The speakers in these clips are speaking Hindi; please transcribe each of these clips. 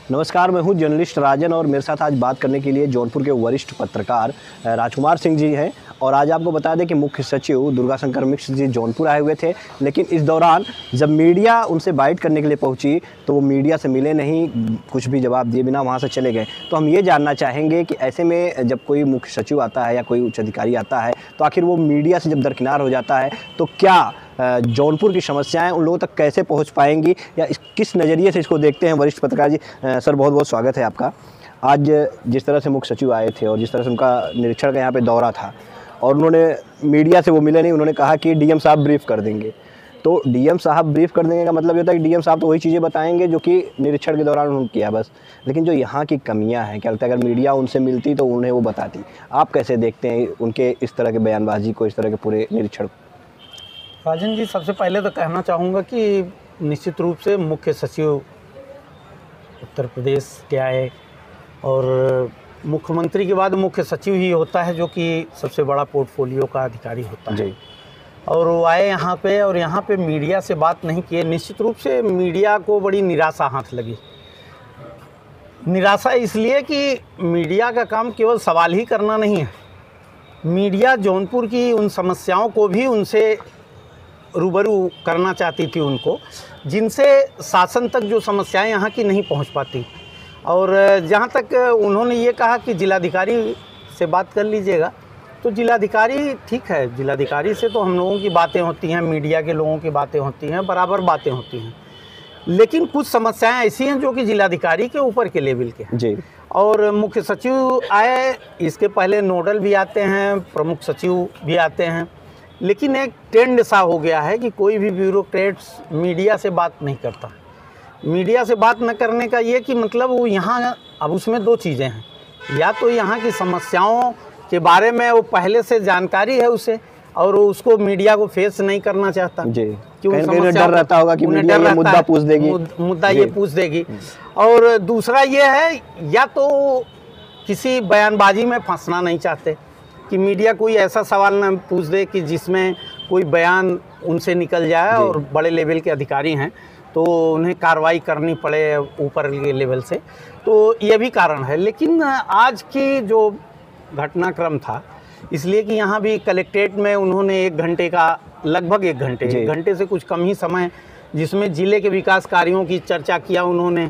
नमस्कार, मैं हूं जर्नलिस्ट राजन और मेरे साथ आज बात करने के लिए जौनपुर के वरिष्ठ पत्रकार राजकुमार सिंह जी हैं। और आज आपको बता दें कि मुख्य सचिव दुर्गाशंकर मिश्र जी जौनपुर आए हुए थे, लेकिन इस दौरान जब मीडिया उनसे बाइट करने के लिए पहुंची तो वो मीडिया से मिले नहीं, कुछ भी जवाब दिए बिना वहां से चले गए। तो हम ये जानना चाहेंगे कि ऐसे में जब कोई मुख्य सचिव आता है या कोई उच्च अधिकारी आता है तो आखिर वो मीडिया से जब दरकिनार हो जाता है तो क्या जौनपुर की समस्याएं उन लोगों तक कैसे पहुंच पाएंगी या किस नज़रिए से इसको देखते हैं वरिष्ठ पत्रकार जी। सर, बहुत बहुत स्वागत है आपका। आज जिस तरह से मुख्य सचिव आए थे और जिस तरह से उनका निरीक्षण का यहाँ पे दौरा था और उन्होंने मीडिया से वो मिले नहीं, उन्होंने कहा कि डीएम साहब ब्रीफ कर देंगे। तो डीएम साहब ब्रीफ कर देंगे का मतलब ये होता है कि डीएम साहब तो वही चीज़ें बताएंगे जो कि निरीक्षण के दौरान उन्होंने किया बस। लेकिन जो यहाँ की कमियाँ हैं, क्या लगता है अगर मीडिया उनसे मिलती तो उन्हें वो बताती। आप कैसे देखते हैं उनके इस तरह के बयानबाजी को, इस तरह के पूरे निरीक्षण? राजन जी, सबसे पहले तो कहना चाहूँगा कि निश्चित रूप से मुख्य सचिव उत्तर प्रदेश के आए और मुख्यमंत्री के बाद मुख्य सचिव ही होता है जो कि सबसे बड़ा पोर्टफोलियो का अधिकारी होता है। और वो आए यहाँ पे और यहाँ पे मीडिया से बात नहीं किए। निश्चित रूप से मीडिया को बड़ी निराशा हाथ लगी। निराशा इसलिए कि मीडिया का काम केवल सवाल ही करना नहीं है। मीडिया जौनपुर की उन समस्याओं को भी उनसे रूबरू करना चाहती थी, उनको जिनसे शासन तक जो समस्याएं यहाँ की नहीं पहुँच पाती। और जहाँ तक उन्होंने ये कहा कि जिलाधिकारी से बात कर लीजिएगा, तो जिलाधिकारी ठीक है, जिलाधिकारी से तो हम लोगों की बातें होती हैं, मीडिया के लोगों की बातें होती हैं, बराबर बातें होती हैं। लेकिन कुछ समस्याएं ऐसी हैं जो कि जिलाधिकारी के ऊपर के लेवल के हैं। जी। और मुख्य सचिव आए, इसके पहले नोडल भी आते हैं, प्रमुख सचिव भी आते हैं। लेकिन एक ट्रेंड सा हो गया है कि कोई भी ब्यूरोक्रेट्स मीडिया से बात नहीं करता। मीडिया से बात न करने का ये कि मतलब वो यहाँ अब उसमें दो चीज़ें हैं, या तो यहाँ की समस्याओं के बारे में वो पहले से जानकारी है उसे और वो उसको मीडिया को फेस नहीं करना चाहता जी, कि उन्हें डर रहता होगा कि मीडिया ये मुद्दा पूछ देगी, मुद्दा ये पूछ देगी। और दूसरा ये है, या तो किसी बयानबाजी में फंसना नहीं चाहते कि मीडिया कोई ऐसा सवाल ना पूछ दे कि जिसमें कोई बयान उनसे निकल जाए और बड़े लेवल के अधिकारी हैं तो उन्हें कार्रवाई करनी पड़े ऊपर के लेवल से। तो ये भी कारण है। लेकिन आज की जो घटनाक्रम था, इसलिए कि यहाँ भी कलेक्ट्रेट में उन्होंने 1 घंटे का, लगभग 1 घंटे से कुछ कम ही समय, जिसमें ज़िले के विकास कार्यों की चर्चा किया उन्होंने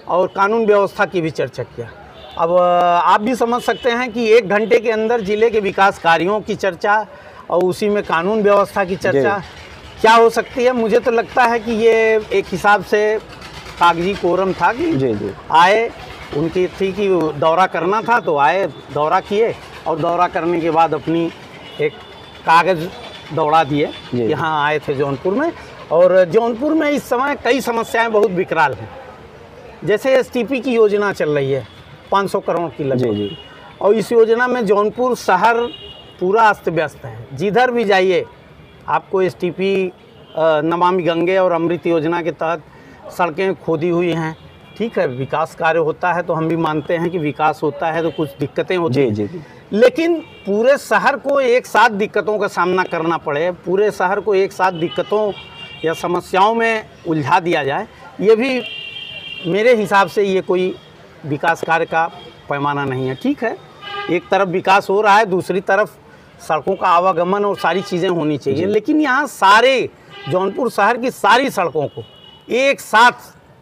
और कानून व्यवस्था की भी चर्चा किया। अब आप भी समझ सकते हैं कि 1 घंटे के अंदर ज़िले के विकास कार्यों की चर्चा और उसी में कानून व्यवस्था की चर्चा क्या हो सकती है। मुझे तो लगता है कि ये एक हिसाब से कागजी कोरम था कि आए, उनकी थी कि दौरा करना था तो आए, दौरा किए और दौरा करने के बाद अपनी एक कागज़ दौड़ा दिए। यहाँ आए थे जौनपुर में, और जौनपुर में इस समय कई समस्याएं बहुत विकराल हैं। जैसे एसटीपी की योजना चल रही है 500 करोड़ की लगभग, और इस योजना में जौनपुर शहर पूरा अस्त व्यस्त है। जिधर भी जाइए आपको एसटीपी, नमामि गंगे और अमृत योजना के तहत सड़कें खोदी हुई हैं। ठीक है, विकास कार्य होता है तो हम भी मानते हैं कि विकास होता है तो कुछ दिक्कतें होती हैं, लेकिन पूरे शहर को एक साथ दिक्कतों का सामना करना पड़े, पूरे शहर को एक साथ दिक्कतों या समस्याओं में उलझा दिया जाए, ये भी मेरे हिसाब से ये कोई विकास कार्य का पैमाना नहीं है। ठीक है, एक तरफ विकास हो रहा है, दूसरी तरफ सड़कों का आवागमन और सारी चीज़ें होनी चाहिए, लेकिन यहाँ सारे जौनपुर शहर की सारी सड़कों को एक साथ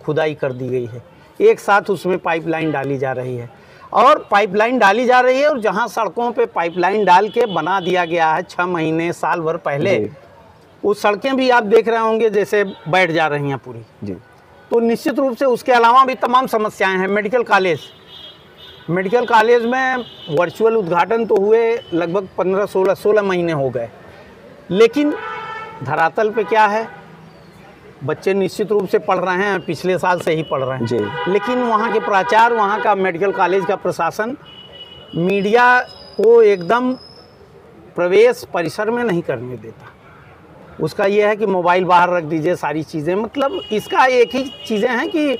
खुदाई कर दी गई है, एक साथ उसमें पाइपलाइन डाली जा रही है। और पाइपलाइन डाली जा रही है और जहाँ सड़कों पे पाइपलाइन डाल के बना दिया गया है 6 महीने, साल भर पहले, वो सड़कें भी आप देख रहे होंगे जैसे बैठ जा रही हैं पूरी जी। तो निश्चित रूप से उसके अलावा भी तमाम समस्याएं हैं। मेडिकल कॉलेज में वर्चुअल उद्घाटन तो हुए लगभग 15-16 महीने हो गए, लेकिन धरातल पे क्या है, बच्चे निश्चित रूप से पढ़ रहे हैं, पिछले साल से ही पढ़ रहे हैं जी। लेकिन वहाँ के प्राचार्य, वहाँ का मेडिकल कॉलेज का प्रशासन मीडिया को एकदम प्रवेश परिसर में नहीं करने देता। उसका ये है कि मोबाइल बाहर रख दीजिए, सारी चीज़ें, मतलब इसका एक ही चीज़ें हैं कि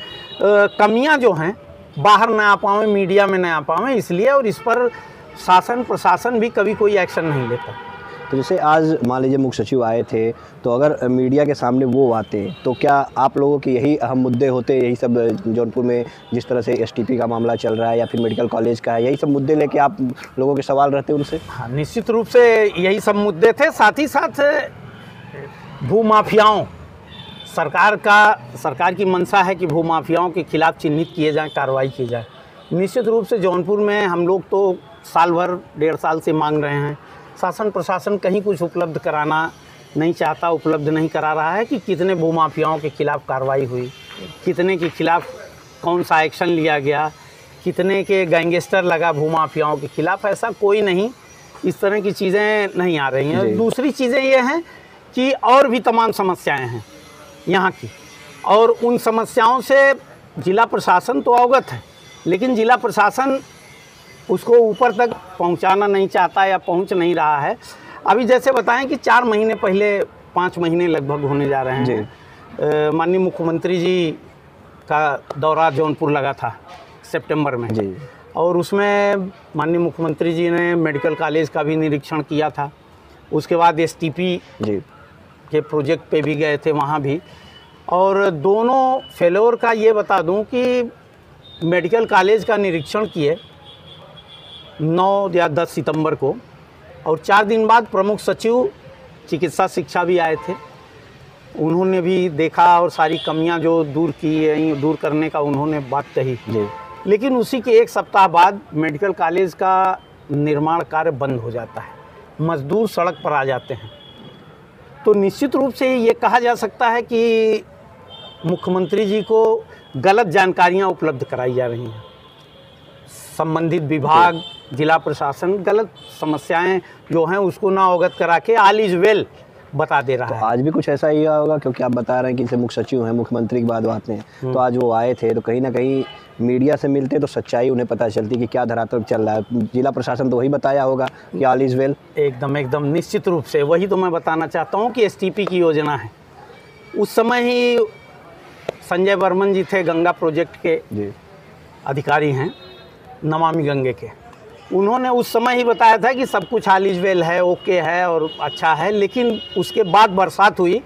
कमियां जो हैं बाहर ना आ पाएँ, मीडिया में ना आ पाएँ, इसलिए। और इस पर शासन प्रशासन भी कभी कोई एक्शन नहीं लेता। तो जैसे आज मान लीजिए मुख्य सचिव आए थे, तो अगर मीडिया के सामने वो आते तो क्या आप लोगों के यही अहम मुद्दे होते, यही सब जौनपुर में जिस तरह से एसटीपी का मामला चल रहा है या फिर मेडिकल कॉलेज का है, यही सब मुद्दे लेके आप लोगों के सवाल रहते उनसे? हाँ, निश्चित रूप से यही सब मुद्दे थे। साथ ही साथ भूमाफियाओं, सरकार की मंशा है कि भूमाफियाओं के खिलाफ चिन्हित किए जाएं, कार्रवाई की जाए। निश्चित रूप से जौनपुर में हम लोग तो साल भर 1.5 साल से मांग रहे हैं, शासन प्रशासन कहीं कुछ उपलब्ध कराना नहीं चाहता, उपलब्ध नहीं करा रहा है कि कितने भूमाफियाओं के खिलाफ कार्रवाई हुई, कितने के खिलाफ कौन सा एक्शन लिया गया, कितने के गैंगस्टर लगा भूमाफियाओं के खिलाफ। ऐसा कोई नहीं, इस तरह की चीज़ें नहीं आ रही हैं। दूसरी चीज़ें ये हैं कि और भी तमाम समस्याएं हैं यहाँ की, और उन समस्याओं से जिला प्रशासन तो अवगत है, लेकिन जिला प्रशासन उसको ऊपर तक पहुँचाना नहीं चाहता या पहुँच नहीं रहा है। अभी जैसे बताएं कि 4 महीने पहले, 5 महीने लगभग होने जा रहे हैं, माननीय मुख्यमंत्री जी का दौरा जौनपुर लगा था सितंबर में जी, और उसमें माननीय मुख्यमंत्री जी ने मेडिकल कॉलेज का भी निरीक्षण किया था। उसके बाद एसटीपी जी के प्रोजेक्ट पे भी गए थे वहाँ भी, और दोनों फेलोर का ये बता दूं कि मेडिकल कॉलेज का निरीक्षण किए 9 या 10 सितंबर को, और 4 दिन बाद प्रमुख सचिव चिकित्सा शिक्षा भी आए थे। उन्होंने भी देखा और सारी कमियां जो दूर करने का उन्होंने बात कही जी। लेकिन उसी के 1 सप्ताह बाद मेडिकल कॉलेज का निर्माण कार्य बंद हो जाता है, मजदूर सड़क पर आ जाते हैं। तो निश्चित रूप से ये कहा जा सकता है कि मुख्यमंत्री जी को गलत जानकारियां उपलब्ध कराई जा रही हैं। संबंधित विभाग, जिला प्रशासन गलत समस्याएं जो हैं उसको ना अवगत करा के ऑल इज वेल बता दे रहा है। आज भी कुछ ऐसा ही होगा, क्योंकि आप बता रहे हैं कि जैसे मुख्य सचिव हैं, मुख्यमंत्री के बाद आते हैं, तो आज वो आए थे तो कहीं ना कहीं मीडिया से मिलते तो सच्चाई उन्हें पता चलती कि क्या धरातल चल रहा है। जिला प्रशासन तो वही बताया होगा कि ऑल इज वेल। एकदम निश्चित रूप से वही तो मैं बताना चाहता हूँ कि एसटीपी की योजना है। उस समय ही संजय बर्मन जी थे, गंगा प्रोजेक्ट के जी अधिकारी हैं, नमामि गंगे के। उन्होंने उस समय ही बताया था कि सब कुछ ऑल इज वेल है, ओके है और अच्छा है। लेकिन उसके बाद बरसात हुई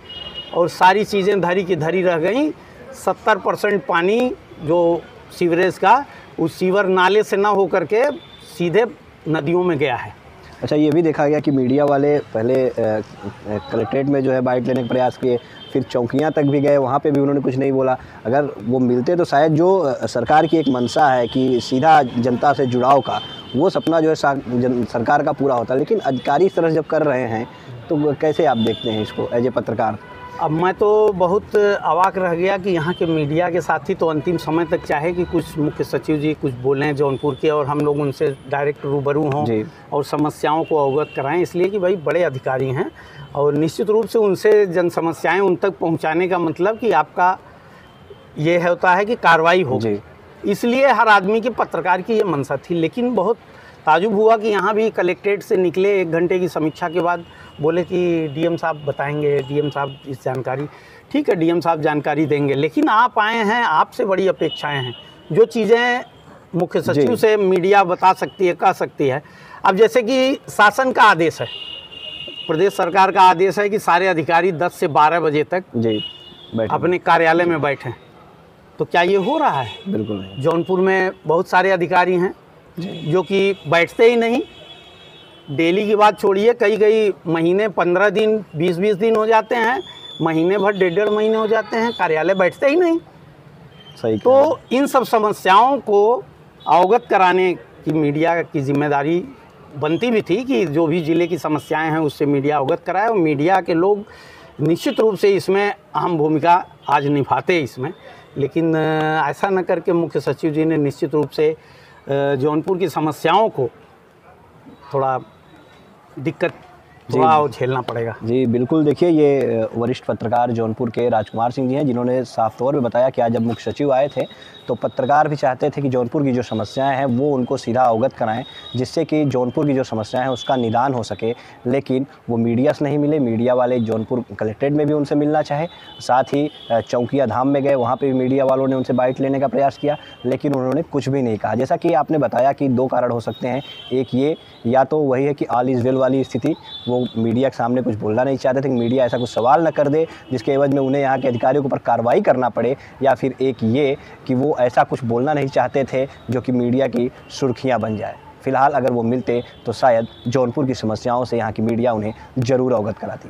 और सारी चीज़ें धरी की धरी रह गई। 70% पानी जो सीवरेज का, उस सीवर नाले से ना होकर के सीधे नदियों में गया है। अच्छा, ये भी देखा गया कि मीडिया वाले पहले कलेक्ट्रेट में जो है बाइट लेने का प्रयास किए, फिर चौकियां तक भी गए, वहाँ पे भी उन्होंने कुछ नहीं बोला। अगर वो मिलते तो शायद जो सरकार की एक मंशा है कि सीधा जनता से जुड़ाव का, वो सपना जो है सरकार का पूरा होता। लेकिन अधिकारी इस तरह जब कर रहे हैं तो कैसे आप देखते हैं इसको एज ए पत्रकार? अब मैं तो बहुत अवाक रह गया कि यहाँ के मीडिया के साथी तो अंतिम समय तक चाहे कि कुछ मुख्य सचिव जी कुछ बोलें जौनपुर के, और हम लोग उनसे डायरेक्ट रूबरू हों और समस्याओं को अवगत कराएं, इसलिए कि भाई बड़े अधिकारी हैं और निश्चित रूप से उनसे जन समस्याएं उन तक पहुँचाने का मतलब कि आपका ये होता है कि कार्रवाई हो। इसलिए हर आदमी की, पत्रकार की ये मंशा थी। लेकिन बहुत ताजुब हुआ कि यहाँ भी कलेक्ट्रेट से निकले 1 घंटे की समीक्षा के बाद बोले कि डीएम साहब बताएंगे, डीएम साहब इस जानकारी। ठीक है, डीएम साहब जानकारी देंगे, लेकिन आप आए हैं, आपसे बड़ी अपेक्षाएं हैं। जो चीज़ें मुख्य सचिव से मीडिया बता सकती है, कह सकती है। अब जैसे कि शासन का आदेश है, प्रदेश सरकार का आदेश है कि सारे अधिकारी 10 से 12 बजे तक अपने कार्यालय में बैठें। तो क्या ये हो रहा है? बिल्कुल नहीं। जौनपुर में बहुत सारे अधिकारी हैं जो कि बैठते ही नहीं। डेली की बात छोड़िए, कई महीने, 15 दिन, 20 दिन हो जाते हैं, महीने भर, 1.5 महीने हो जाते हैं, कार्यालय बैठते ही नहीं। सही। तो इन सब समस्याओं को अवगत कराने की मीडिया की जिम्मेदारी बनती भी थी कि जो भी ज़िले की समस्याएं हैं उससे मीडिया अवगत कराए, और मीडिया के लोग निश्चित रूप से इसमें अहम भूमिका आज निभाते इसमें। लेकिन ऐसा न करके मुख्य सचिव जी ने निश्चित रूप से जौनपुर की समस्याओं को थोड़ा दिक्कत थोड़ा झेलना पड़ेगा। जी बिल्कुल। देखिए, ये वरिष्ठ पत्रकार जौनपुर के राजकुमार सिंह जी हैं, जिन्होंने साफ तौर पे बताया कि आज जब मुख्य सचिव आए थे तो पत्रकार भी चाहते थे कि जौनपुर की जो समस्याएं हैं वो उनको सीधा अवगत कराएं, जिससे कि जौनपुर की जो समस्याएं हैं उसका निदान हो सके। लेकिन वो मीडिया से नहीं मिले। मीडिया वाले जौनपुर कलेक्ट्रेट में भी उनसे मिलना चाहे, साथ ही चौकिया धाम में गए, वहाँ पर भी मीडिया वालों ने उनसे बाइट लेने का प्रयास किया, लेकिन उन्होंने कुछ भी नहीं कहा। जैसा कि आपने बताया कि 2 कारण हो सकते हैं। एक ये, या तो वही है कि ऑल इज वेल वाली स्थिति, वो वो मीडिया के सामने कुछ बोलना नहीं चाहते थे कि मीडिया ऐसा कुछ सवाल न कर दे जिसके एवज में उन्हें यहाँ के अधिकारियों के ऊपर कार्रवाई करना पड़े, या फिर एक ये कि वो ऐसा कुछ बोलना नहीं चाहते थे जो कि मीडिया की सुर्खियाँ बन जाए। फिलहाल अगर वो मिलते तो शायद जौनपुर की समस्याओं से यहाँ की मीडिया उन्हें ज़रूर अवगत कराती।